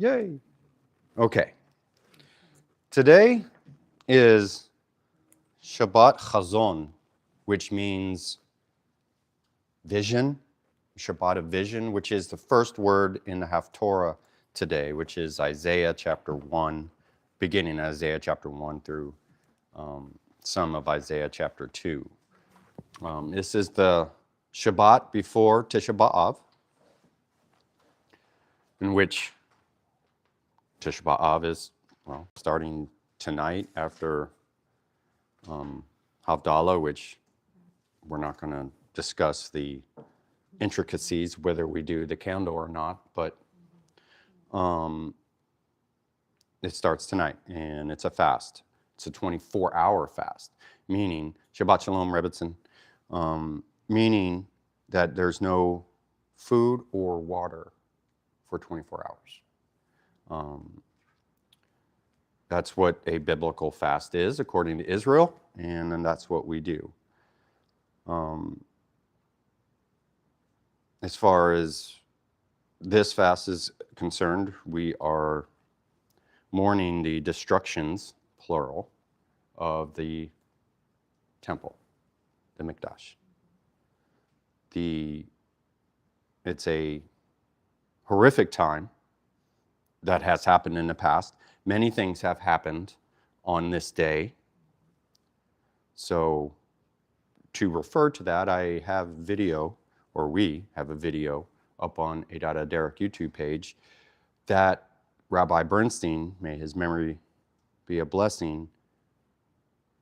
Yay. Okay. Today is Shabbat Chazon, which means vision, Shabbat of vision, which is the first word in the Haftorah today, which is Isaiah chapter 1, beginning Isaiah chapter 1 through some of Isaiah chapter 2. This is the Shabbat before Tisha B'Av, in which Tisha B'Av is, starting tonight after Havdalah, which we're not going to discuss the intricacies, whether we do the candle or not, but it starts tonight, and it's a fast. It's a 24-hour fast, meaning, Shabbat Shalom, Rebbitzin, meaning that there's no food or water for 24 hours. That's what a biblical fast is, according to Israel, and then that's what we do. As far as this fast is concerned, we are mourning the destructions, plural, of the temple, the Mikdash. It's a horrific time that has happened in the past. Many things have happened on this day. So to refer to that, I have video, or we have a video up on Aydat HaDerekh YouTube page that Rabbi Bernstein, may his memory be a blessing,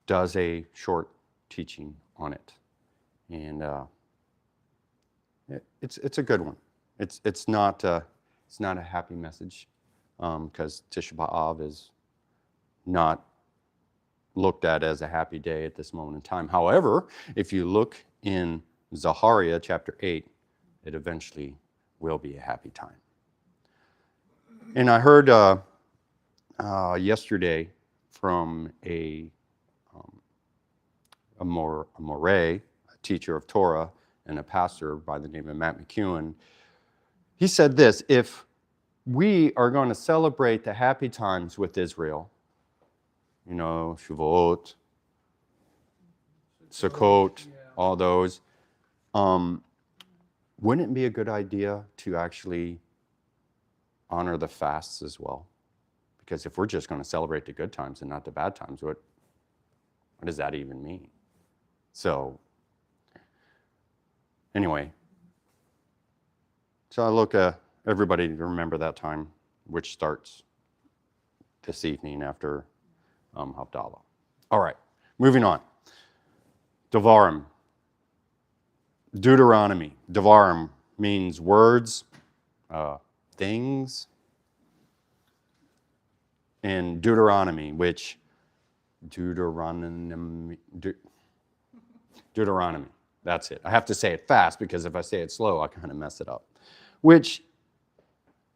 does a short teaching on it. And it's a good one. It's not a happy message, because Tisha B'Av is not looked at as a happy day at this moment in time. However, if you look in Zechariah chapter 8, it eventually will be a happy time. And I heard yesterday from a moreh, a teacher of Torah, and a pastor by the name of Matt McEwen. He said this: if we are going to celebrate the happy times with Israel, Shavuot, Sukkot, all those, wouldn't it be a good idea to actually honor the fasts as well? Because if we're just going to celebrate the good times and not the bad times, what does that even mean? So, anyway, so I look at everybody to remember that time, which starts this evening after Havdalah. All right, moving on. Devarim. Deuteronomy. Devarim means words, things. And Deuteronomy, which Deuteronomy, that's it. I have to say it fast because if I say it slow, I kind of mess it up. Which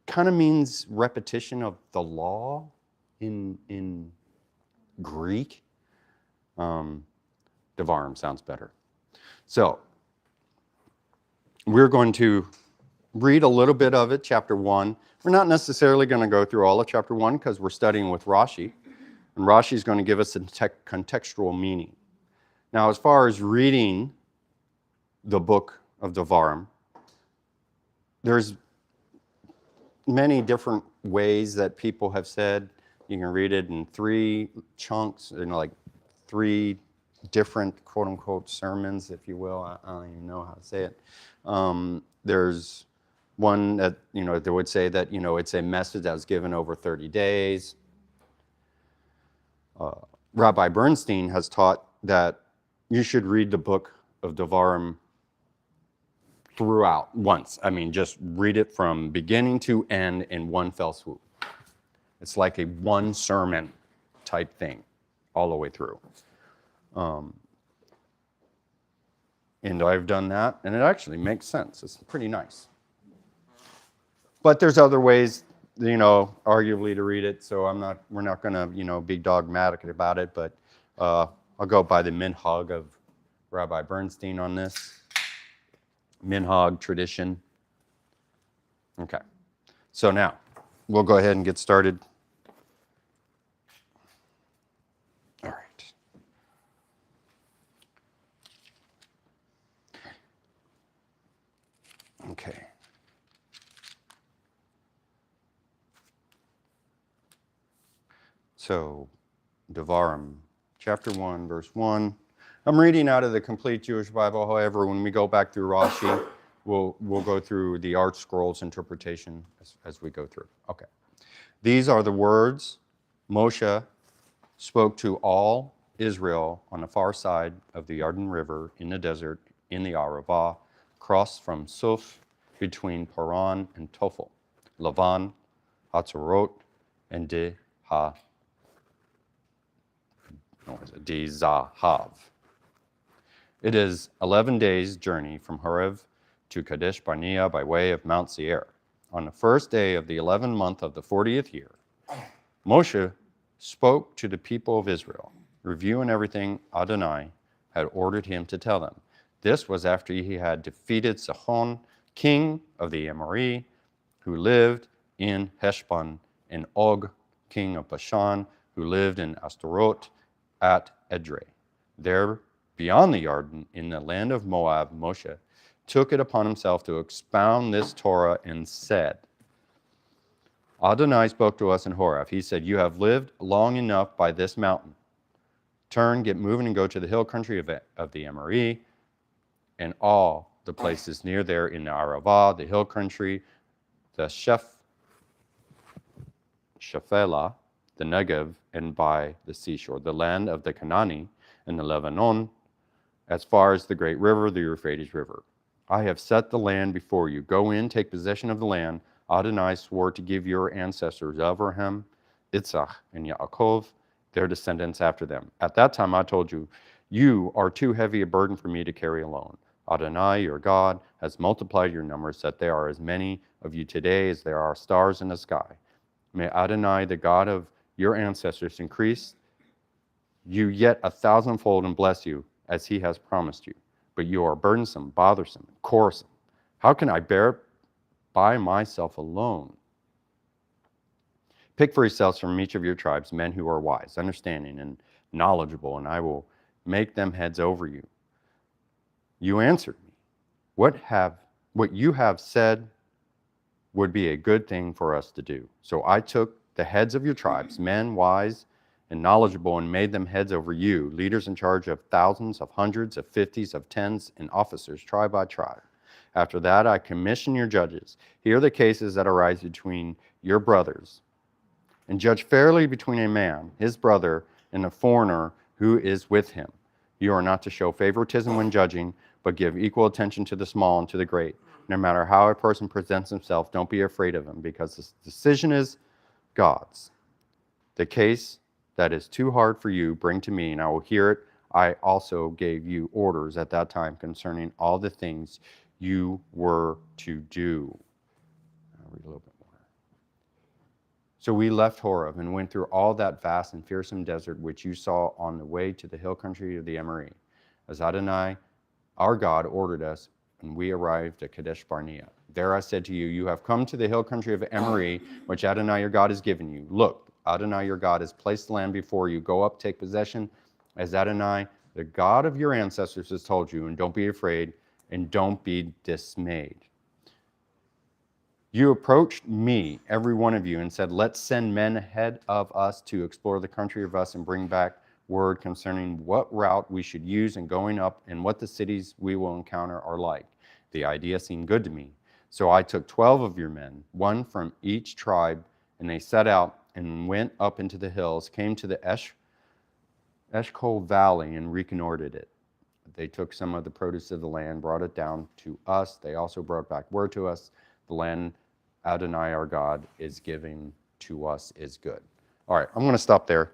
kind of means repetition of the law in Greek. Devarim sounds better. So, we're going to read a little bit of it, chapter 1. We're not necessarily going to go through all of chapter 1 because we're studying with Rashi. And Rashi is going to give us a contextual meaning. Now, as far as reading the book of Devarim, there's many different ways that people have said. You can read it in 3 chunks, like 3 different quote-unquote sermons, if you will. I don't even know how to say it. There's one that, they would say that, it's a message that was given over 30 days. Rabbi Bernstein has taught that you should read the book of Devarim throughout once. Just read it from beginning to end in one fell swoop. It's like a one sermon type thing all the way through. And I've done that, and it actually makes sense. It's pretty nice. But there's other ways, arguably to read it, so we're not going to, be dogmatic about it, but I'll go by the minhag of Rabbi Bernstein on this. Minhag, tradition. Okay. So now, we'll go ahead and get started. All right. Okay. So, Devarim, chapter 1, verse 1. I'm reading out of the Complete Jewish Bible. However, when we go back through Rashi, we'll go through the Art Scrolls interpretation as we go through. Okay. These are the words Moshe spoke to all Israel on the far side of the Yarden River in the desert in the Arava, crossed from Suf between Paran and Tophel, Lavan, Hatzerot, and Zahav. It is 11 days' journey from Horeb to Kadesh Barnea by way of Mount Seir. On the first day of the 11th month of the 40th year, Moshe spoke to the people of Israel, reviewing everything Adonai had ordered him to tell them. This was after he had defeated Sihon, king of the Amorite, who lived in Heshbon, and Og, king of Bashan, who lived in Ashtaroth at Edrei. There, beyond the Yarden, in the land of Moab, Moshe took it upon himself to expound this Torah and said, Adonai spoke to us in Horeb. He said, you have lived long enough by this mountain. Turn, get moving, and go to the hill country of the Amorite and all the places near there in the Arava, the hill country, the Shephelah, the Negev, and by the seashore, the land of the Canaani and the Lebanon, as far as the great river, the Euphrates River. I have set the land before you. Go in, take possession of the land. Adonai swore to give your ancestors, Abraham, Yitzhak, and Yaakov, their descendants after them. At that time I told you, you are too heavy a burden for me to carry alone. Adonai, your God, has multiplied your numbers, that there are as many of you today as there are stars in the sky. May Adonai, the God of your ancestors, increase you yet 1,000-fold and bless you as he has promised you. But you are burdensome, bothersome, and quarrelsome. How can I bear it by myself alone? Pick for yourselves from each of your tribes men who are wise, understanding, and knowledgeable, and I will make them heads over you. You answered me, what you have said would be a good thing for us to do. So I took the heads of your tribes, men wise and knowledgeable, and made them heads over you, leaders in charge of thousands, of hundreds, of fifties, of tens, and officers, tribe by tribe. After that, I commission your judges. Hear the cases that arise between your brothers, and judge fairly between a man, his brother, and a foreigner who is with him. You are not to show favoritism when judging, but give equal attention to the small and to the great. No matter how a person presents himself, don't be afraid of him, because the decision is God's. The case that is too hard for you, bring to me, and I will hear it. I also gave you orders at that time concerning all the things you were to do. I'll read a little bit more. So we left Horeb and went through all that vast and fearsome desert which you saw on the way to the hill country of the Amorite, as Adonai, our God, ordered us, and we arrived at Kadesh Barnea. There I said to you, you have come to the hill country of Amorite, which Adonai your God has given you. Look, Adonai your God has placed the land before you. Go up, take possession, as Adonai, the God of your ancestors, has told you, and don't be afraid, and don't be dismayed. You approached me, every one of you, and said, let's send men ahead of us to explore the country of us and bring back word concerning what route we should use in going up and what the cities we will encounter are like. The idea seemed good to me. So I took 12 of your men, one from each tribe, and they set out and went up into the hills, came to the Eshcol Valley and reconnoitered it. They took some of the produce of the land, brought it down to us. They also brought back word to us, the land Adonai our God is giving to us is good. All right, I'm going to stop there.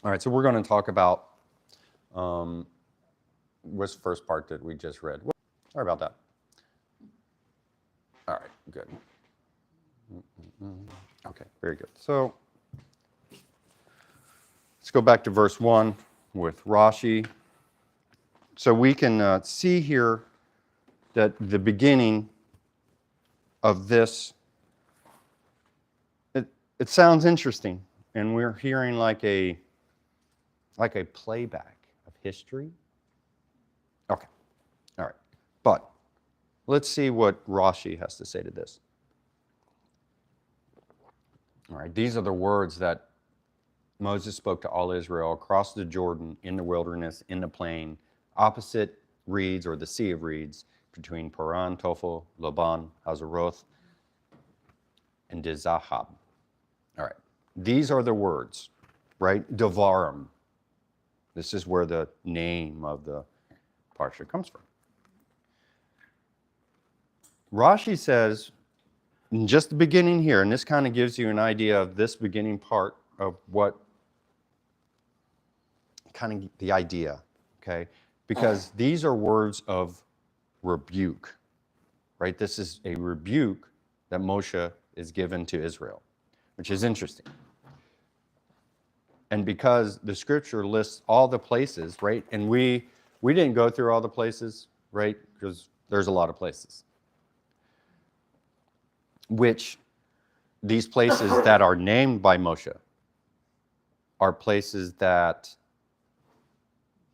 All right, so we're going to talk about what's the first part that we just read. Sorry about that. All right, good. Okay, very good. So let's go back to verse 1 with Rashi. So we can see here that the beginning of this It sounds interesting, and we're hearing like a playback of history. Okay, all right. But let's see what Rashi has to say to this. All right, these are the words that Moses spoke to all Israel across the Jordan, in the wilderness, in the plain, opposite reeds or the Sea of Reeds, between Paran, Tophel, Laban, Hazeroth, and Dizahab. All right, these are the words, right? Devarim. This is where the name of the parsha comes from. Rashi says, in just the beginning here, and this kind of gives you an idea of this beginning part of what kind of the idea, okay? Because these are words of rebuke, right? This is a rebuke that Moshe is given to Israel, which is interesting. And because the scripture lists all the places, right? And we didn't go through all the places, right? Because there's a lot of places. Which these places that are named by Moshe are places that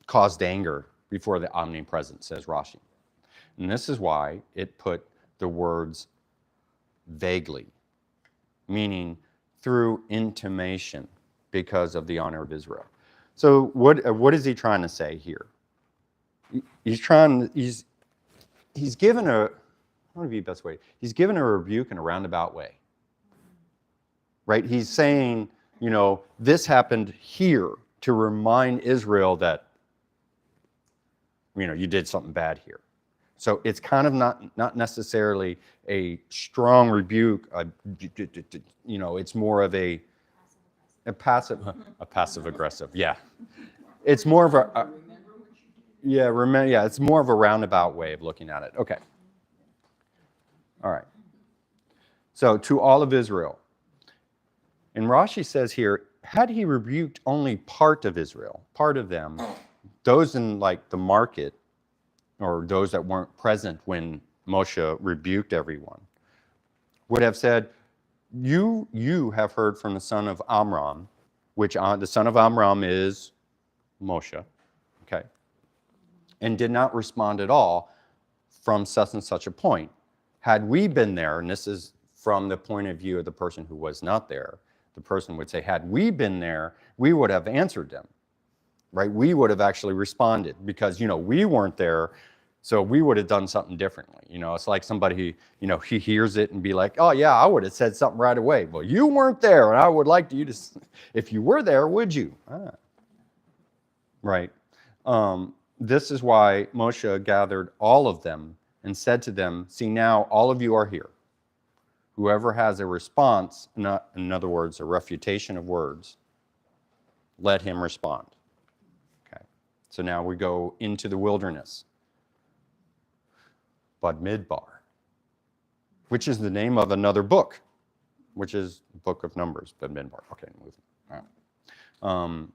caused anger before the omnipresent, says Rashi. And this is why it put the words vaguely, meaning through intimation, because of the honor of Israel. So what is he trying to say here? He's given a, I want to be the best way. He's given a rebuke in a roundabout way, right? He's saying, you know, this happened here to remind Israel that, you know, you did something bad here. So it's kind of not necessarily a strong rebuke. You know, it's more of a passive aggressive. Yeah, it's more of a yeah. It's more of a roundabout way of looking at it. Okay. All right. So to all of Israel, and Rashi says here, had he rebuked only part of Israel, part of them, those in like the market, or those that weren't present when Moshe rebuked everyone, would have said, you have heard from the son of Amram, which the son of Amram is Moshe, okay, and did not respond at all from such and such a point. Had we been there, and this is from the point of view of the person who was not there, the person would say, had we been there, we would have answered them, right? We would have actually responded because, you know, we weren't there, so we would have done something differently. You know, it's like somebody who, you know, he hears it and be like, oh yeah, I would have said something right away. Well, you weren't there, and I would like you to, if you were there, would you? Right. This is why Moshe gathered all of them and said to them, see, now all of you are here. Whoever has a response, in other words, a refutation of words, let him respond. Okay. So now we go into the wilderness. Bamidbar, which is the name of another book, which is the book of Numbers, Bamidbar. Okay, moving. All right.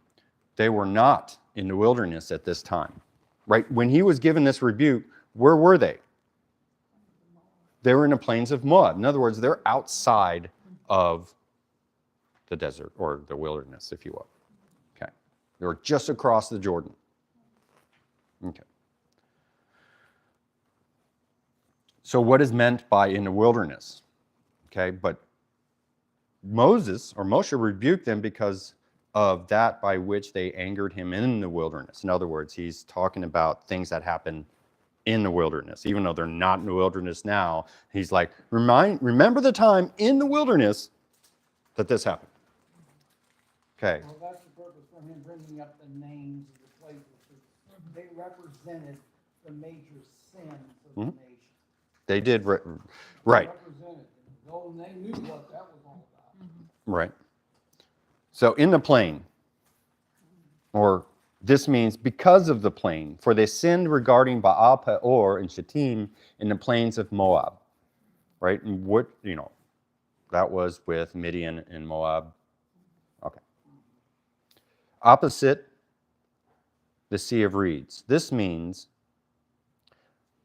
They were not in the wilderness at this time, right? When he was given this rebuke, where were they? They were in the plains of Moab. In other words, they're outside of the desert or the wilderness, if you will. Okay. They were just across the Jordan. Okay. So what is meant by in the wilderness? Okay, but Moshe rebuked them because of that by which they angered him in the wilderness. In other words, he's talking about things that happen in the wilderness. Even though they're not in the wilderness now, he's like, remember the time in the wilderness that this happened. Okay. Well, that's the purpose for him bringing up the names of the places. They represented the major sins of the nation. They did, right. They represented, though they knew what that was all about. Right. So in the plain, or this means because of the plain, for they sinned regarding Baal Peor and Shittim in the plains of Moab. Right? And what, you know, that was with Midian and Moab. Okay. Opposite the Sea of Reeds. This means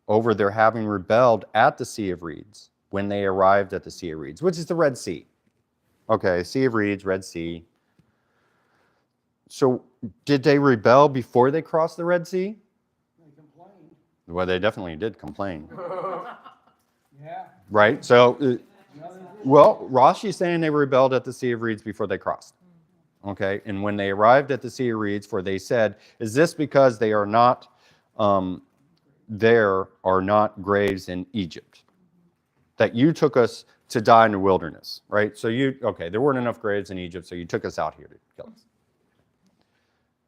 over their having rebelled at the Sea of Reeds when they arrived at the Sea of Reeds, which is the Red Sea. Okay, Sea of Reeds, Red Sea. So did they rebel before they crossed the Red Sea? They complained. Well, they definitely did complain. Yeah. Right? So, No, they did. well, Rashi's saying they rebelled at the Sea of Reeds before they crossed. Okay? And when they arrived at the Sea of Reeds, for they said, is this because they are not, there are not graves in Egypt? That you took us to die in the wilderness, right? So there weren't enough graves in Egypt, so you took us out here to kill us.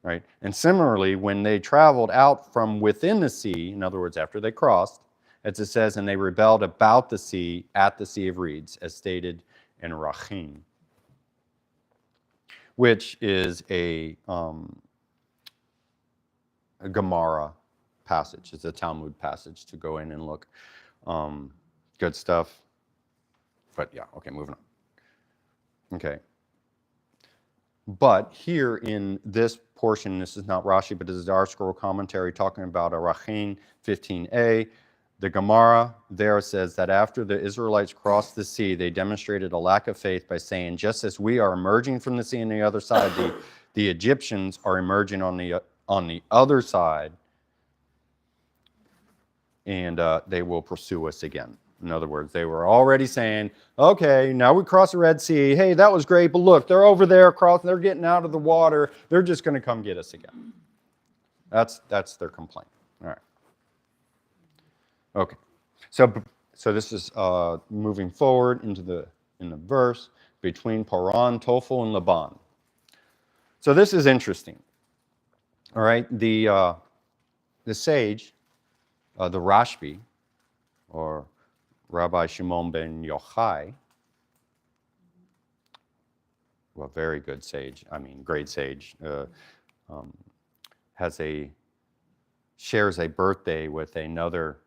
Right? And similarly, when they traveled out from within the sea, in other words, after they crossed, as it says, and they rebelled about the sea at the Sea of Reeds, as stated in Rachim, which is a Gemara passage. It's a Talmud passage to go in and look. Good stuff. But yeah, okay, moving on. Okay. But here in this portion, this is not Rashi, but this is our scroll commentary talking about Arachin 15a. The Gemara there says that after the Israelites crossed the sea, they demonstrated a lack of faith by saying, just as we are emerging from the sea on the other side, the Egyptians are emerging on the other side, and they will pursue us again. In other words, they were already saying, okay, now we cross the Red Sea. Hey, that was great, but look, they're over there crossing. They're getting out of the water. They're just going to come get us again. That's their complaint. All right. Okay. So this is moving forward in the verse between Paran, Tophel, and Laban. So this is interesting. All right. The sage, the Rashbi, or Rabbi Shimon ben Yochai, well, very good sage, great sage, shares a birthday with another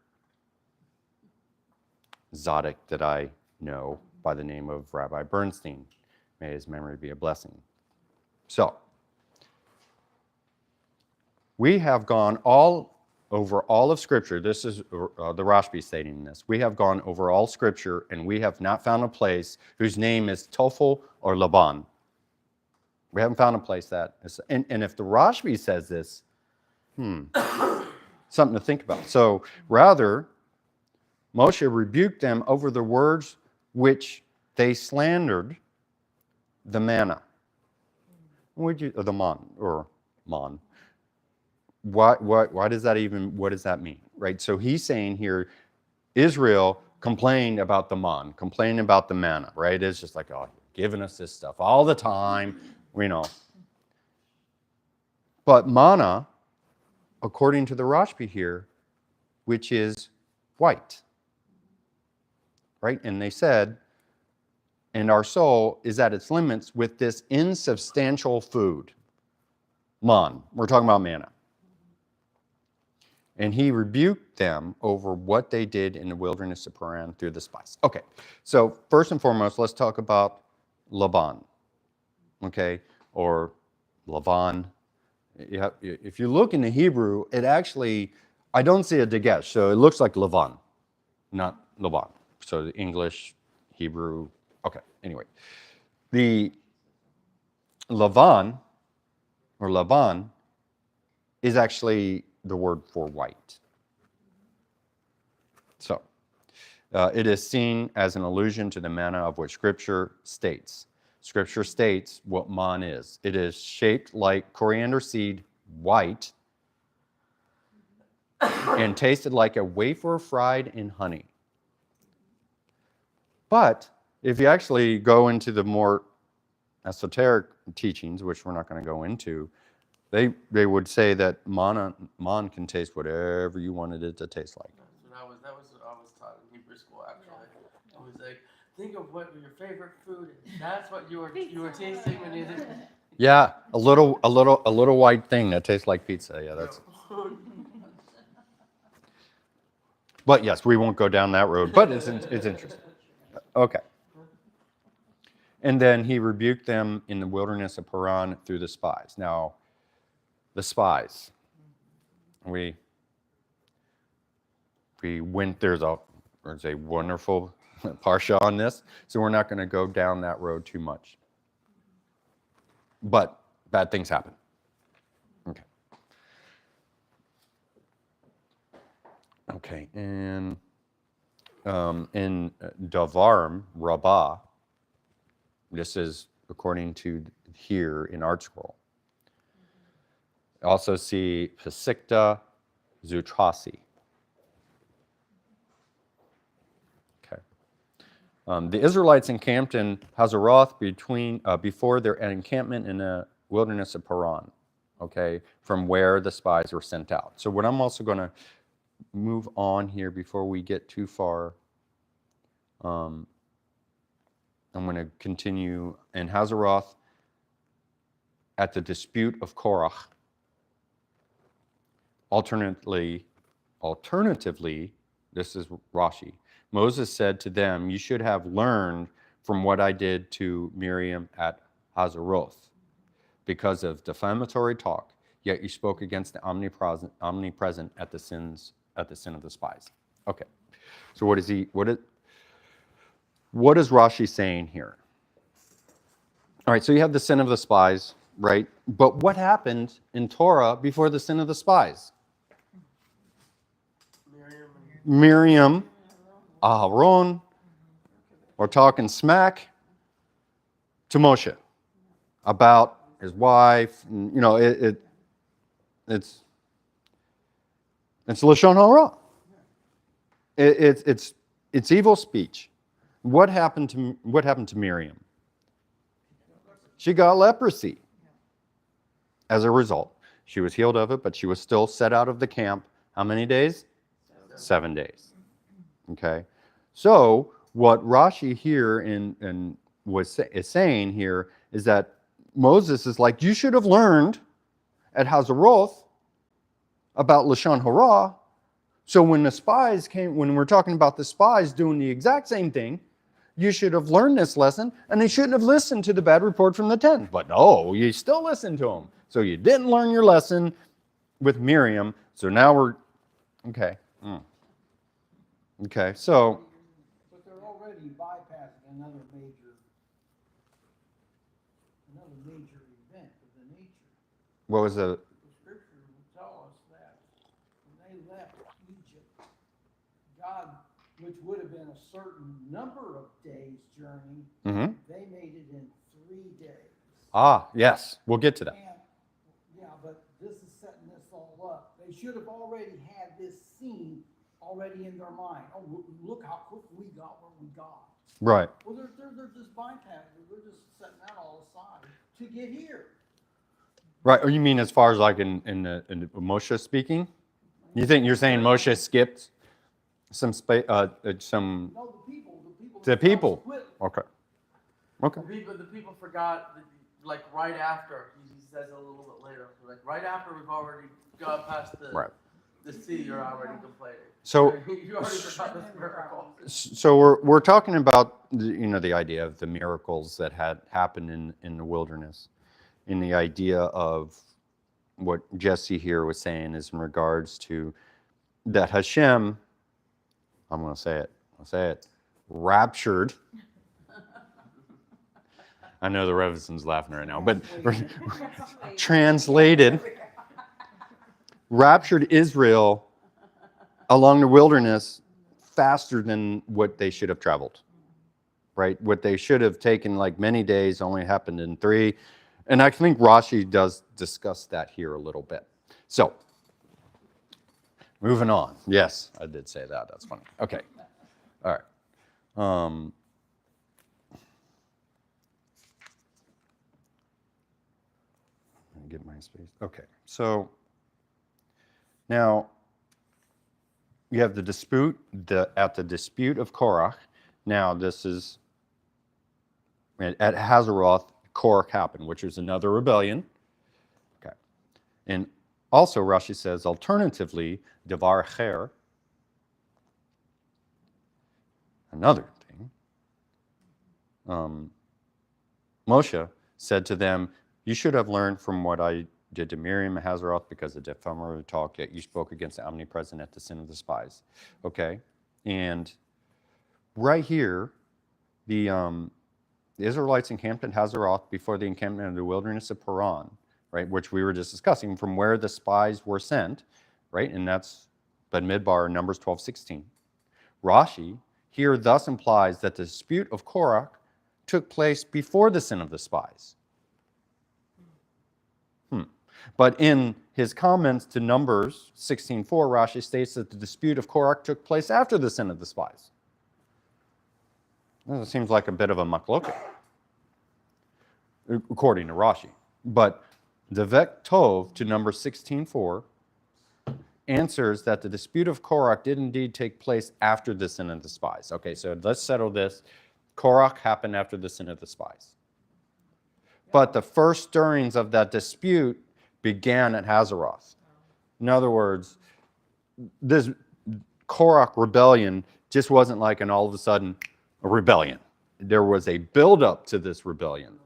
Zadok that I know by the name of Rabbi Bernstein. May his memory be a blessing. So, we have gone over all of Scripture. This is the Rashbi stating this. We have gone over all Scripture, and we have not found a place whose name is Tophel or Laban. We haven't found a place that is, and if the Rashbi says this, something to think about. So rather, Moshe rebuked them over the words which they slandered the manna. The man. Why does that even, what does that mean, right? So he's saying here, Israel complained about the man, complaining about the manna, right? It's just like, oh, you're giving us this stuff all the time, we know. But manna, according to the Rashbi here, which is white, right? And they said, and our soul is at its limits with this insubstantial food. Man, we're talking about manna. And he rebuked them over what they did in the wilderness of Paran through the spies. Okay, so first and foremost, let's talk about Laban, okay, or Lavan. If you look in the Hebrew, it actually, I don't see a dagesh, so it looks like Lavan, not Laban. So the English, Hebrew, okay, anyway. The Lavan, or Laban, is actually the word for white. So, it is seen as an allusion to the manna of which Scripture states. Scripture states what man is. It is shaped like coriander seed, white, and tasted like a wafer fried in honey. But if you actually go into the more esoteric teachings, which we're not going to go into, they would say that man can taste whatever you wanted it to taste like. That was what I was taught in Hebrew school. Actually, it was like, think of what your favorite food is. That's what you were tasting when you did. Yeah, a little white thing that tastes like pizza. Yeah, that's. But yes, we won't go down that road. But it's interesting. Okay. And then he rebuked them in the wilderness of Paran through the spies. Now, the spies. We went. There's a wonderful Parsha on this, so we're not going to go down that road too much. But bad things happen. Okay. Okay, and in Devarim, Rabbah, this is according to here in Art Scroll. Also see Pesikta Zutrasi. Okay. The Israelites encamped in Hazeroth before their encampment in the wilderness of Paran, okay, from where the spies were sent out. So what I'm also going to move on here before we get too far. I'm going to continue in Hazeroth at the dispute of Korach. Alternatively, this is Rashi, Moses said to them, you should have learned from what I did to Miriam at Hazeroth because of defamatory talk, yet you spoke against the omnipresent at the sin of the spies. Okay, so what is Rashi saying here? All right, so you have the sin of the spies, right? But what happened in Torah before the sin of the spies? Miriam, Aharon, or talking smack to Moshe about his wife. You know, it's Lashon Hara. It's evil speech. What happened to Miriam? She got leprosy. As a result, she was healed of it, but she was still set out of the camp. How many days? 7 days. Okay. So what Rashi here is saying here is that Moses is like, you should have learned at Hazeroth about Lashon Hara. So when the spies came, when we're talking about the spies doing the exact same thing, you should have learned this lesson, and they shouldn't have listened to the bad report from the 10. But no, you still listened to them. So you didn't learn your lesson with Miriam. So now we're, okay. Okay, so. But they're already bypassing another major event of the nature. What was the? The scripture will tell us that when they left Egypt, God, which would have been a certain number of days' journey, they made it in 3 days. Ah, yes, we'll get to that. And, yeah, but this is setting this all up. They should have already had this scene already in their mind. Oh, look how quick we got where we got. Right. Well, they're just bypassing. They're just setting that all aside to get here. Right. Or you mean as far as like in Moshe speaking? You're saying Moshe skipped some space? No, The people. Okay. Okay. The people forgot, like right after, he says it a little bit later, like right after we've already got past the sea, you're already complaining. So you already forgot this miracle. So we're talking about the idea of the miracles that had happened in the wilderness, in the idea of what Jesse here was saying is in regards to that Hashem, I'm going to say it, raptured. I know the Revison's laughing right now, but translated, raptured Israel along the wilderness faster than what they should have traveled, right? What they should have taken like many days only happened in 3. And I think Rashi does discuss that here a little bit. So, moving on. Yes, I did say that. That's funny. Okay. All right. Let me get my space. Okay. So, now, you have the dispute, at the dispute of Korach. Now, this is at Hazeroth, Korach happened, which was another rebellion. Okay. And also, Rashi says, alternatively, Devar Cher, another thing. Moshe said to them, you should have learned from what I did to Miriam and Hazeroth because of defamatory talk, yet you spoke against the omnipresent at the sin of the spies. Okay? And right here, the Israelites encamped at Hazeroth before the encampment of the wilderness of Paran, right, which we were just discussing, from where the spies were sent, right, and that's Bamidbar, Numbers 12:16. Rashi here thus implies that the dispute of Korach took place before the sin of the spies. But in his comments to Numbers 16:4, Rashi states that the dispute of Korach took place after the sin of the spies. It seems like a bit of a machloket, according to Rashi. But Devek Tov to Numbers 16:4 answers that the dispute of Korach did indeed take place after the sin of the spies. Okay, so let's settle this. Korach happened after the sin of the spies. But the first stirrings of that dispute began at Hazeroth. In other words, this Korach rebellion just wasn't like an all of a sudden a rebellion. There was a buildup to this rebellion.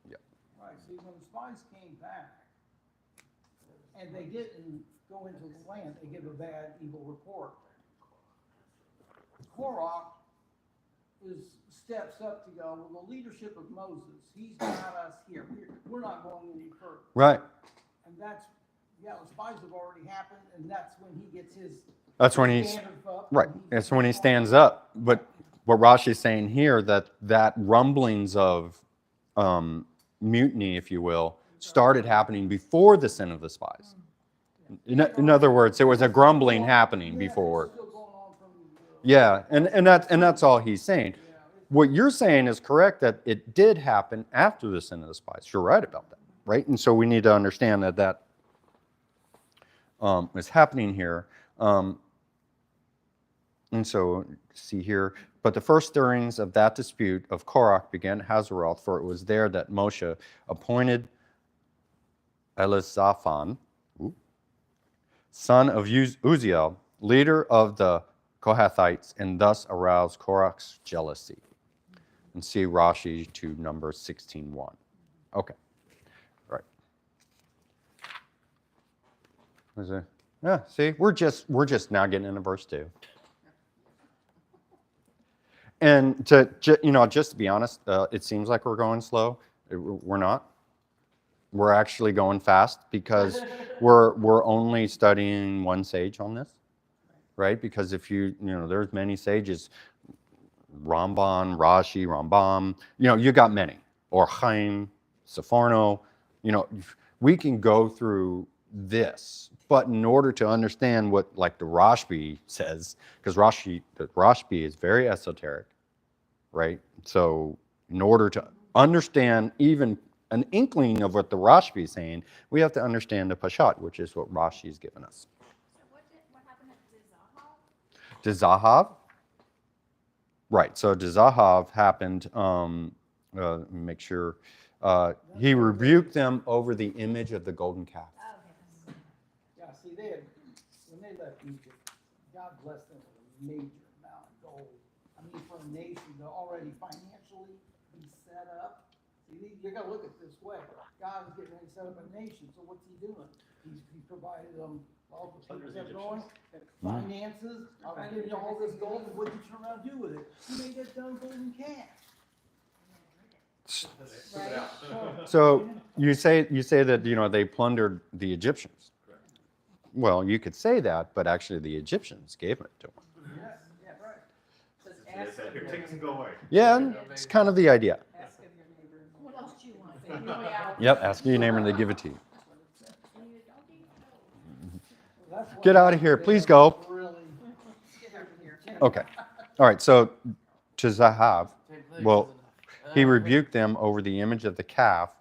Right, see, when the spies came back, and they didn't go into the land, they give a bad, evil report. Korach steps up to go, well, the leadership of Moses, he's got us here. We're not going any further. Right. And that's, the spies have already happened, and that's when he gets his That's when he's standards up. right. That's when he stands up. But what Rashi's saying here, that rumblings of mutiny, if you will, started happening before the sin of the spies. In other words, there was a grumbling happening before. Yeah, and that's all he's saying. What you're saying is correct, that it did happen after the sin of the spies. You're right about that, right? And so we need to understand that is happening here. And so, see here, but the first stirrings of that dispute of Korach began at Hazeroth, for it was there that Moshe appointed Elizaphan, son of Uziel, leader of the Kohathites, and thus aroused Korach's jealousy. And see Rashi to Numbers 16:1. Okay, right. Was it? Yeah. See, we're just now getting into verse 2. And just to be honest, it seems like we're going slow. We're not. We're actually going fast because we're only studying one sage on this, right? Because if there's many sages, Ramban, Rashi, Rambam, you got many, or Chaim, Sepharno, we can go through this, but in order to understand what, like the Rashbi says, because the Rashbi is very esoteric, right? So in order to understand even an inkling of what the Rashbi is saying, we have to understand the Pashat, which is what Rashi has given us. So what happened at Zahav? Zahav? Right, so Zahav happened, make sure, he rebuked them over the image of the golden calf. Oh, okay. Yeah, see, when they left Egypt, God blessed them with a major amount of gold. I mean, for a nation to already financially be set up, you got to look at it this way. God is getting ready to set up a nation, so what's he doing? He's provided them all the things that are going, finances. I give you all this gold, and what did you turn around and do with it? You made that dumb golden calf. Right? So you say that they plundered the Egyptians. Well, you could say that, but actually the Egyptians gave it to them. Yeah, right. So they said, here, take this and go away. Yeah, it's kind of the idea. Ask of your neighbor. What else do you want? Yep, ask your neighbor and they give it to you. That's why Get out of here, please go. really Okay, all right, so to Zahav, well, he rebuked them over the image of the calf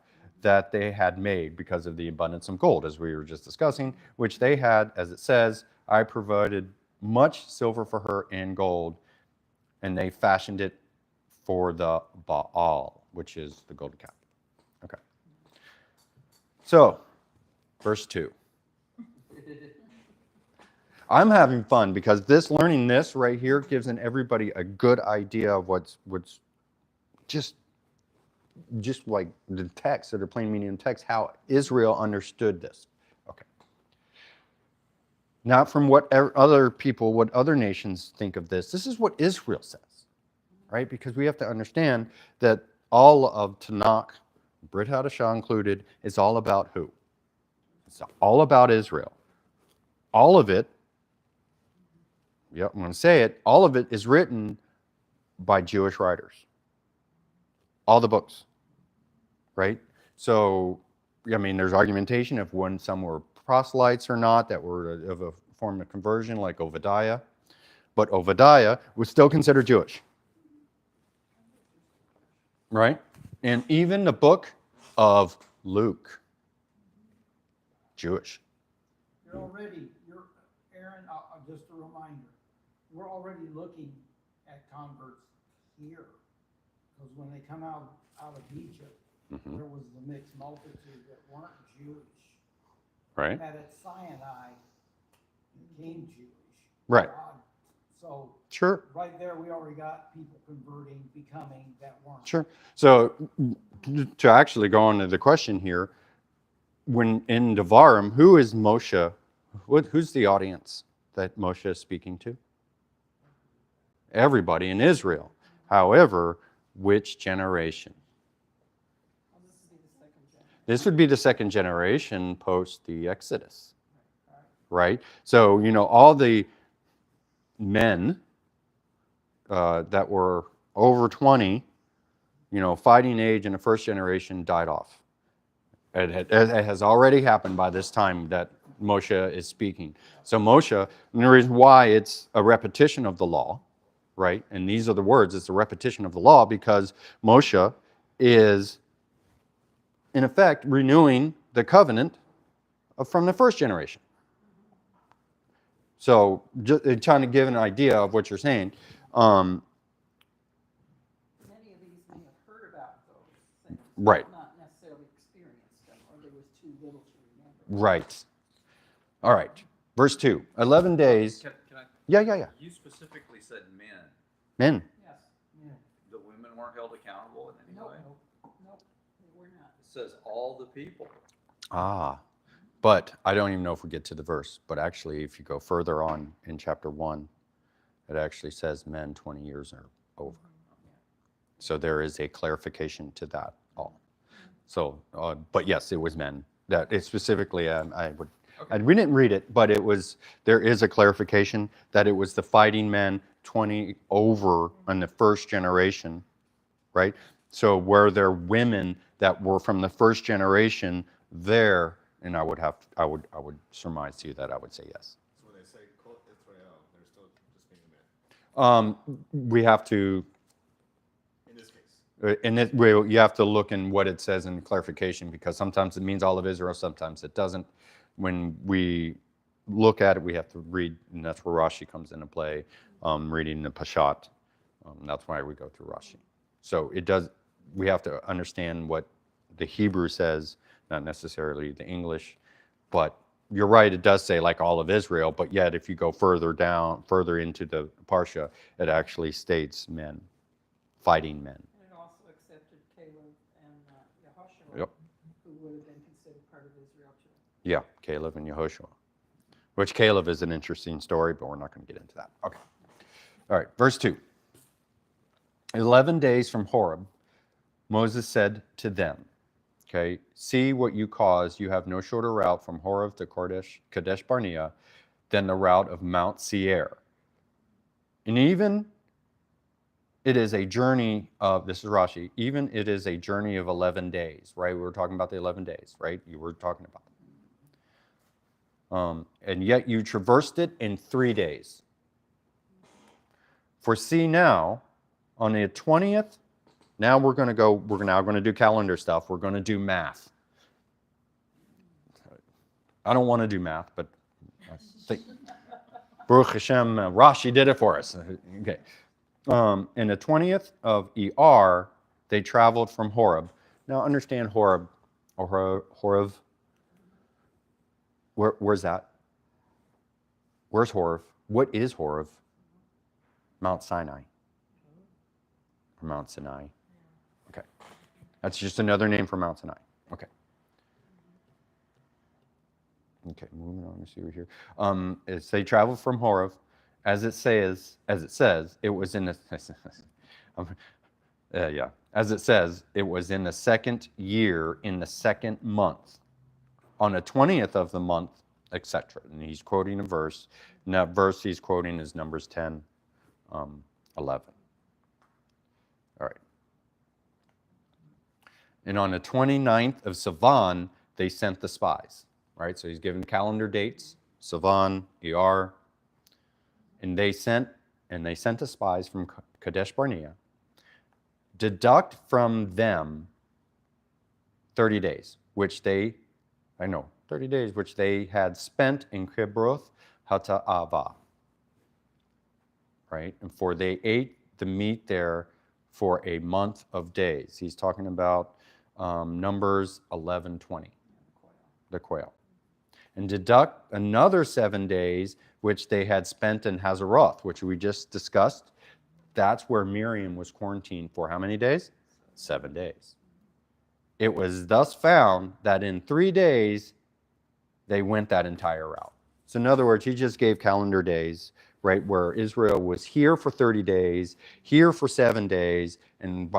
that they had made because of the abundance of gold, as we were just discussing, which they had, as it says, I provided much silver for her and gold, and they fashioned it for the Baal, which is the golden calf. Okay. So, verse 2. I'm having fun because learning this right here gives everybody a good idea of what's just like the text, that are plain meaning in text, how Israel understood this. Okay. Not from what other nations think of this. This is what Israel says. right? Because we have to understand that all of Tanakh, Brit Hadashah included, is all about who? It's all about Israel. All of it, yep, I'm going to say it, all of it is written by Jewish writers. All the books, right? So, I mean, there's argumentation of when some were proselytes or not, that were of a form of conversion, like Obadiah. But Obadiah was still considered Jewish, right? And even the book of Luke, Jewish. Aaron, just a reminder, we're already looking at converts here. Because when they come out of Egypt, there was the mixed multitude that weren't Jewish. Right. And at Sinai became Jewish. Right. So Sure. right there, we already got people converting, becoming that weren't. Sure. So to actually go on to the question here, when in Devarim, who is Moshe? Who's the audience that Moshe is speaking to? Everybody in Israel. However, which generation? This would be the second generation post the Exodus, right? So, all the men that were over 20, fighting age in the first generation died off. It has already happened by this time that Moshe is speaking. So Moshe, and the reason why it's a repetition of the law, right? And these are the words, it's a repetition of the law because Moshe is, in effect, renewing the covenant from the first generation. So just trying to give an idea of what you're saying. Many of these may have heard about those things, Right. but not necessarily experienced them, or there was too little to remember. Right. All right. Verse 2. 11 days. Can I? Yeah. You specifically said men. Men. Yes, The women weren't held accountable in any nope, way. nope, they were not. It says all the people. Ah. But I don't even know if we get to the verse. But actually, if you go further on in chapter 1, it actually says men 20 years or over. So there is a clarification to that all. So, but yes, it was men. That it specifically, we didn't read it, but there is a clarification that it was the fighting men 20 over on the first generation, right? So were there women that were from the first generation there? And I would surmise to you that I would say yes. So when they say Kol Israel, they're still just being men. We have to. In this case. In it, well, you have to look in what it says in clarification because sometimes it means all of Israel, sometimes it doesn't. When we look at it, we have to read, and that's where Rashi comes into play, reading the Peshat. That's why we go through Rashi. So we have to understand what the Hebrew says, not necessarily the English, but you're right, it does say like all of Israel, but yet if you go further into the Parsha, it actually states men, fighting men. And it also accepted Caleb and Yehoshua, Yep. who would have been considered part of Israel too. Yeah, Caleb and Yehoshua. Which Caleb is an interesting story, but we're not going to get into that. Okay. All right, verse 2. 11 days from Horeb, Moses said to them, okay, see what you caused. You have no shorter route from Horeb to Kadesh Barnea than the route of Mount Seir. And even it is a journey of, this is Rashi, even it is a journey of 11 days, right? We were talking about the 11 days, right? You were talking about them. And yet you traversed it in 3 days. For see now, on the 20th, now we're now going to do calendar stuff. We're going to do math. I don't want to do math, but I think Baruch Hashem, Rashi did it for us. Okay. In the 20th of ER, they traveled from Horeb. Now understand Horeb, or Horeb. Where's that? Where's Horeb? What is Horeb? Mount Sinai. Or Mount Sinai. Okay. That's just another name for Mount Sinai. Okay. Okay, moving on, let's see over here. As they traveled from Horeb, as it says, it was in the, Yeah. As it says, it was in the second year, in the second month, on the 20th of the month, etc. And he's quoting a verse. And that verse he's quoting is Numbers 10, 11. All right. And on the 29th of Sivan, they sent the spies. Right? So he's given calendar dates, Sivan, ER. And they sent the spies from Kadesh Barnea. Deduct from them 30 days, which they had spent in Kibroth Hata'ava. Right? And for they ate the meat there for a month of days. He's talking about Numbers 11:20, the quail. And deduct another 7 days, which they had spent in Hazeroth, which we just discussed. That's where Miriam was quarantined for how many days? 7 days. It was thus found that in 3 days, they went that entire route. So in other words, he just gave calendar days, right, where Israel was here for 30 days, here for 7 days, and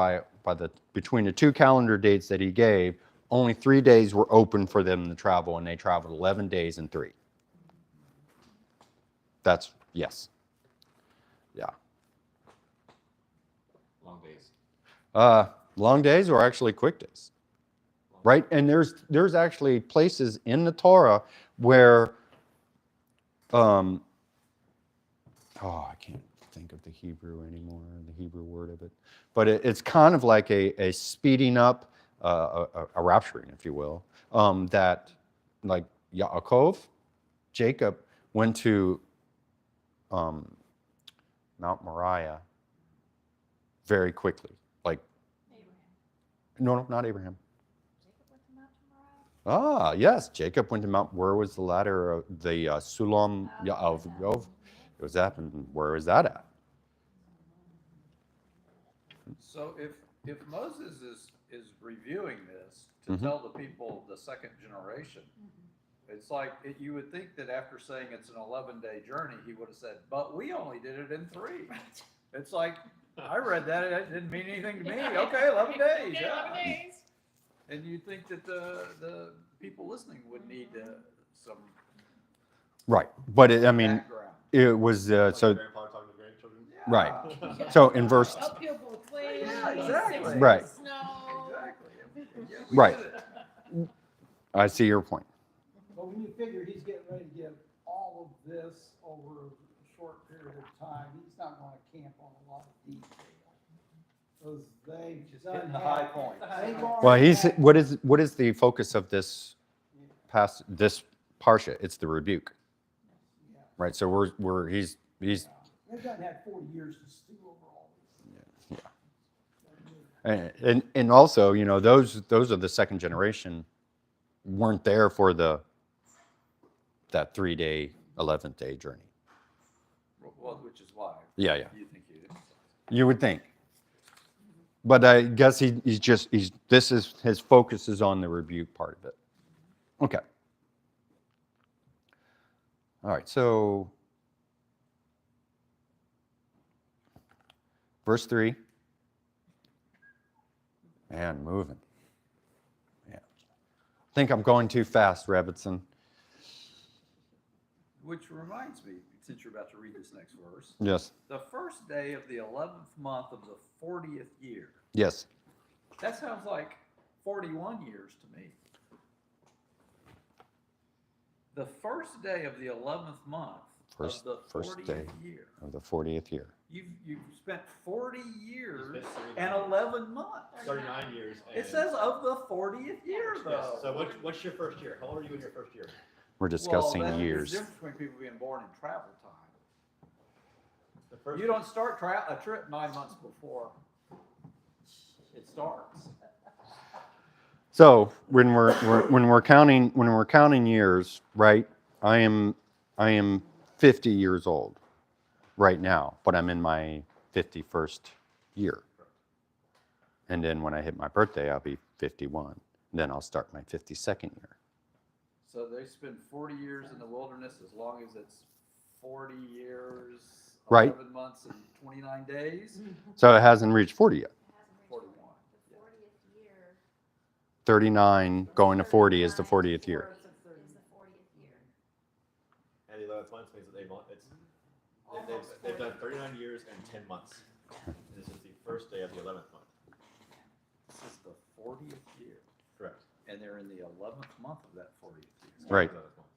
between the two calendar dates that he gave, only 3 days were open for them to travel, and they traveled 11 days and 3. That's, yes. Yeah. Long days. Long days or actually quick days, right? And there's actually places in the Torah where, I can't think of the Hebrew anymore, the Hebrew word of it, but it's kind of like a speeding up, a rapturing, if you will, that like Yaakov, Jacob went to Mount Moriah very quickly. Like, no, not Abraham. Jacob went to Mount Moriah? Yes, Jacob went to Mount. Where was the ladder of the Sulam of Yov? It was that, and where is that at? So if Moses is reviewing this to Mhm. tell the people the second generation, it's like you would think that after saying it's an 11-day journey, he would have said, "But we only did it in 3." It's like I read that, it didn't mean anything to me. Okay, 11 days, Okay, yeah. 11 days. And you'd think that the people listening would need some Right, but I mean, background. it was Like so grandfather talking to grandchildren. Yeah. right. So in verse, Uphill both ways. Yeah, exactly. 6 feet Right. of Snow. Exactly. Yeah, we Right. get it. I see your point. But when you figure he's getting ready to give all of this over a short period of time, he's not gonna camp on a lot of detail. Because they Just hitting the high points. Well, what is the focus of this parsha? It's the rebuke, right? So he's They've done had 40 years to stew over all this. and also, you know, those are the second generation weren't there for that 3-day, 11th day journey. Well, which is why. Yeah. You think he is. You would think. But I guess his focus is on the rebuke part of it. Okay. All right, so verse 3. Man, moving. Yeah. I think I'm going too fast, Rebbitzin. Which reminds me, since you're about to read this next verse, Yes. the first day of the 11th month of the 40th year. Yes. That sounds like 41 years to me. The first day of the 11th month First of the 40th day year. of the 40th year. You've spent 40 years It's been 39. and 11 months. 39 years. It says of the 40th year, Yes. though. So what's your first year? How old are you in your first year? We're discussing Well, years. There's a difference between people being born in travel time. The first. You don't start a trip 9 months before it starts. So when we're counting years, right? I am 50 years old right now, but I'm in my 51st year. And then when I hit my birthday, I'll be 51. Then I'll start my 52nd year. So they spend 40 years in the wilderness as long as it's 40 years Right. 11 months and 29 days. So it hasn't reached 40 yet. 41. The 40th year 39 going to 40 is the 40th year. is the 40th year. And the 11th month means that they've done 39 years and 10 months. And this is the first day of the 11th month. This is the 40th year. Correct. And they're in the 11th month of that 40th year. Right. 11th month.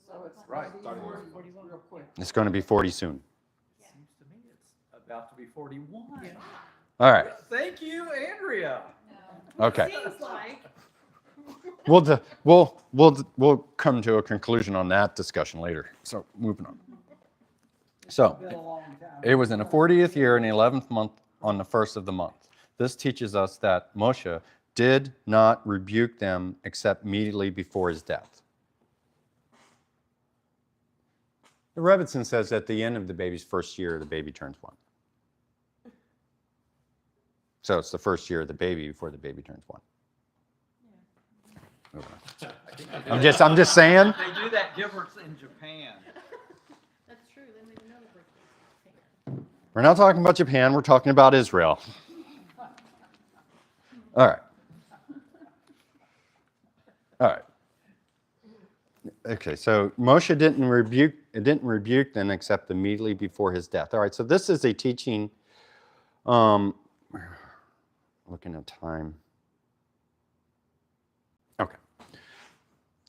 So it's Right. gonna be 41 real quick. It's going to be 40 soon. Seems to me it's about to be 41. All right. Thank you, Andrea. Okay. Seems like. We'll come to a conclusion on that discussion later. So moving on. So Been a long time. it was in the 40th year in the 11th month on the first of the month. This teaches us that Moshe did not rebuke them except immediately before his death. The Rebbitzin says at the end of the baby's first year, the baby turns 1. So it's the first year of the baby before the baby turns 1. Moving on. I'm just saying. They do that difference in Japan. That's true. They don't even know the birthday. We're not talking about Japan. We're talking about Israel. All right. All right. Okay, so Moshe didn't rebuke them except immediately before his death. All right, so this is a teaching. Looking at time. Okay.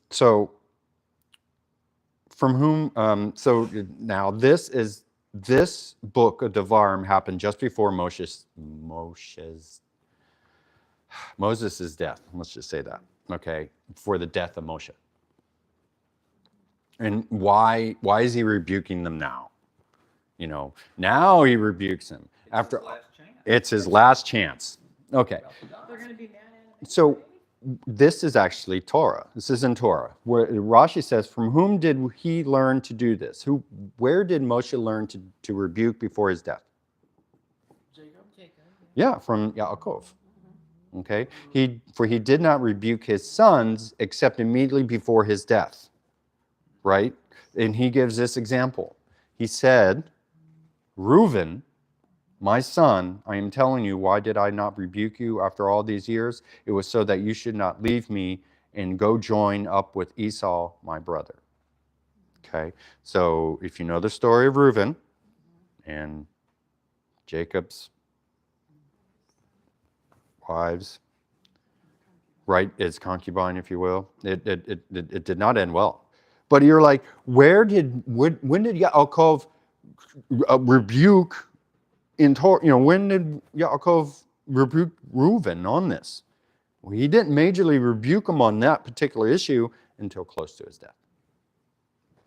So from whom? So now this book of Devarim happened just before Moses' death. Let's just say that. Okay, for the death of Moshe. And why is he rebuking them now? You know, now he rebukes them after it's his last chance. Okay. They're going to be mad at him. So this is actually Torah. This is in Torah, where Rashi says, "From whom did he learn to do this? Where did Moshe learn to rebuke before his death?" Jacob? Yeah, from Yaakov. Okay, he did not rebuke his sons except immediately before his death. Right, and he gives this example. He said, "Reuben, my son, I am telling you, why did I not rebuke you after all these years? It was so that you should not leave me and go join up with Esau, my brother." Okay, so if you know the story of Reuben and Jacob's wives, right, his concubine, if you will, it did not end well. But you're like, when did Yaakov rebuke in Torah? You know, when did Yaakov rebuke Reuben on this? Well, he didn't majorly rebuke him on that particular issue until close to his death,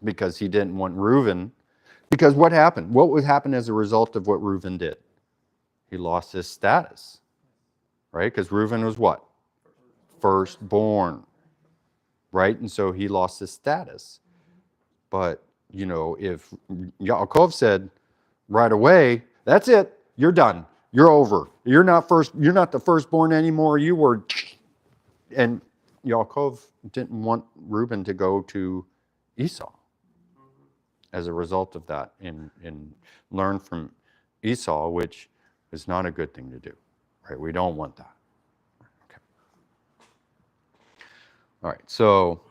because he didn't want Reuben. Because what happened? What would happen as a result of what Reuben did? He lost his status, right? Because Reuben was what? Firstborn. Right? And so he lost his status. But, you know, if Yaakov said right away, "That's it, you're done, you're over, you're not the firstborn anymore, you were," and Yaakov didn't want Reuben to go to Esau as a result of that, and learn from Esau, which is not a good thing to do. Right? We don't want that. All right, so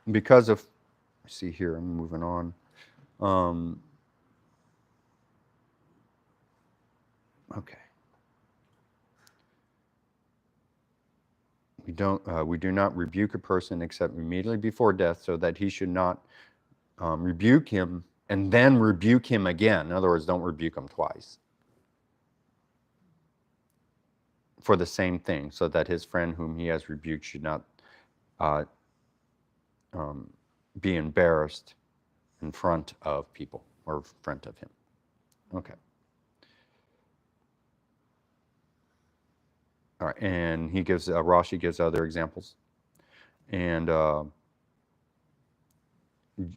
because of, see here, I'm moving on. Okay. We do not rebuke a person except immediately before death, so that he should not rebuke him and then rebuke him again. In other words, don't rebuke him twice for the same thing, so that his friend whom he has rebuked should not be embarrassed in front of people or in front of him. Okay. All right, and he gives Rashi gives other examples, and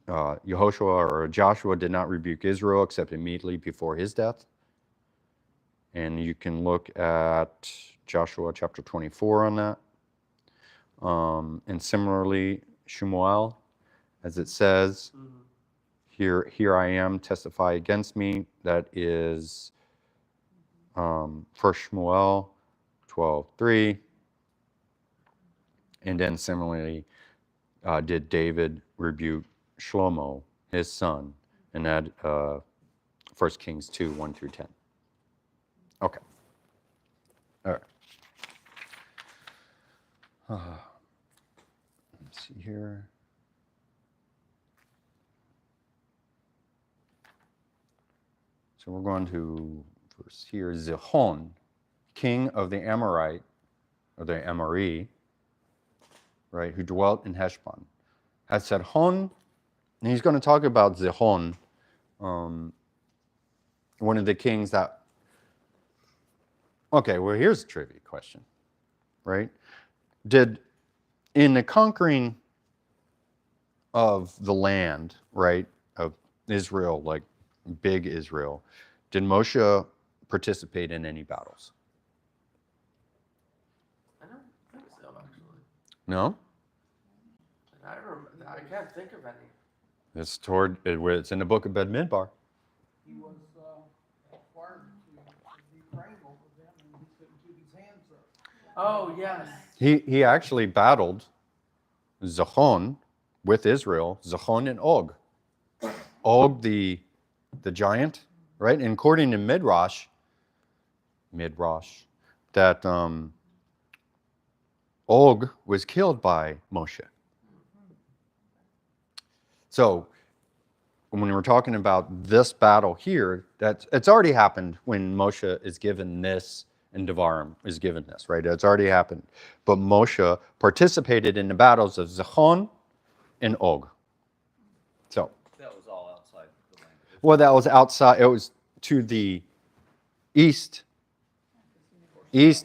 Yehoshua or Joshua did not rebuke Israel except immediately before his death. And you can look at Joshua chapter 24 on that. And similarly, Shmuel, as it says, Here I am, testify against me. That is 1 Shmuel 12:3. And then similarly, did David rebuke Shlomo, his son, and that 1 Kings 2:1-10. Okay. All right. Let's see here. So we're going to verse here, Zihon, king of the Amorite, or the Amori, right, who dwelt in Heshbon, had said, Hon, and he's going to talk about Zihon, one of the kings that, okay, well, here's a trivia question, right? Did, in the conquering of the land, right, of Israel, like big Israel, did Moshe participate in any battles? I don't think so, actually. No? I can't think of any. It's in the book of Bamidbar. He was required to be praying over them, and he couldn't keep his hands up. Oh, yes. He actually battled Zachon with Israel, Zachon and Og. Og, the giant, right? And according to Midrash, that Og was killed by Moshe. So when we're talking about this battle here, it's already happened when Moshe is given this and Devarim is given this, right? It's already happened. But Moshe participated in the battles of Zachon and Og. So, That was all outside the land. well, that was outside, it was to the east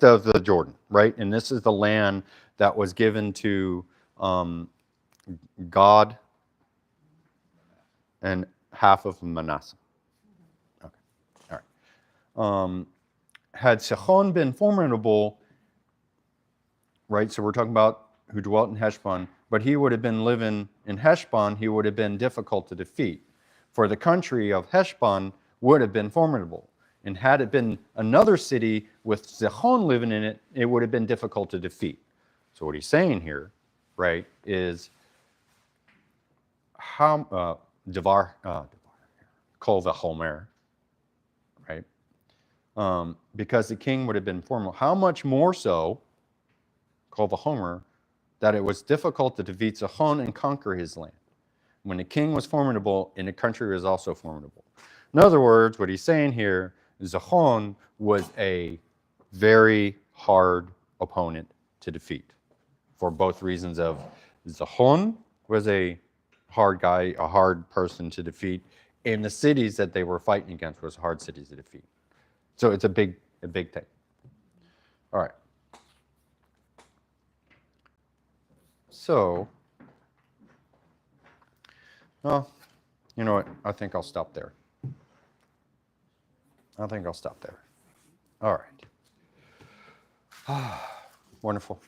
of the Jordan, right? And this is the land that was given to God and half of Manasseh. Okay, all right. Had Sihon been formidable, right? So we're talking about who dwelt in Heshbon, but he would have been living in Heshbon, he would have been difficult to defeat. For the country of Heshbon would have been formidable. And had it been another city with Sihon living in it, it would have been difficult to defeat. So what he's saying here, right, is how Kol v'chomer, right? Because the king would have been formidable. How much more so, Kol v'chomer, that it was difficult to defeat Sihon and conquer his land. When the king was formidable, and the country was also formidable. In other words, what he's saying here, Sihon was a very hard opponent to defeat, for both reasons of Sihon was a hard guy, a hard person to defeat, and the cities that they were fighting against was hard cities to defeat. So it's a big thing. All right. So, well, you know what? I think I'll stop there. All right. Wonderful.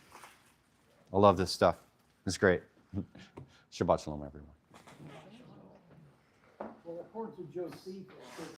I love this stuff. It's great. Shabbat shalom, everyone. Well, according to Josephus,